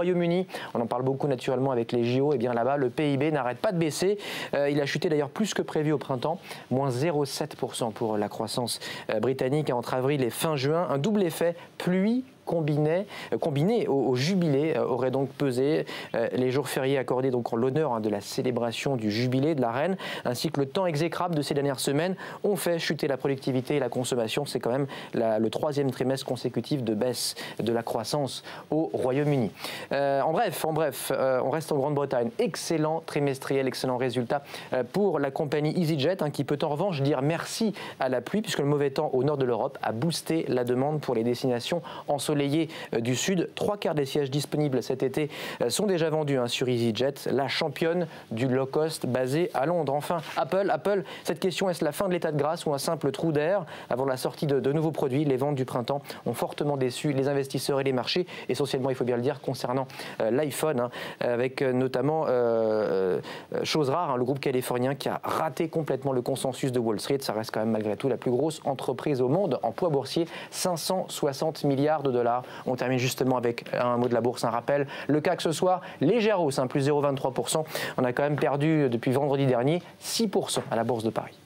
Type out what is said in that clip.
Royaume-Uni, on en parle beaucoup naturellement avec les JO, et bien là-bas le PIB n'arrête pas de baisser. Il a chuté d'ailleurs plus que prévu au printemps, moins 0,7% pour la croissance britannique entre avril et fin juin. Un double effet, pluie combiné au jubilé aurait donc pesé. Les jours fériés accordés donc en l'honneur de la célébration du jubilé de la reine, ainsi que le temps exécrable de ces dernières semaines ont fait chuter la productivité et la consommation. C'est quand même le troisième trimestre consécutif de baisse de la croissance au Royaume-Uni. En bref, on reste en Grande-Bretagne. Excellent trimestriel, excellent résultat pour la compagnie EasyJet, qui peut en revanche dire merci à la pluie, puisque le mauvais temps au nord de l'Europe a boosté la demande pour les destinations ensoleillées du Sud. 3/4 des sièges disponibles cet été sont déjà vendus sur EasyJet, la championne du low cost basée à Londres. Enfin, Apple, cette question, est-ce la fin de l'état de grâce ou un simple trou d'air avant la sortie de nouveaux produits? Les ventes du printemps ont fortement déçu les investisseurs et les marchés, essentiellement, il faut bien le dire, concernant l'iPhone, avec notamment, chose rare, le groupe californien qui a raté complètement le consensus de Wall Street. Ça reste quand même malgré tout la plus grosse entreprise au monde en poids boursier, 560 milliards de dollars. On termine justement avec un mot de la bourse, un rappel. Le CAC ce soir, légère hausse, plus 0,23%. On a quand même perdu depuis vendredi dernier 6% à la Bourse de Paris.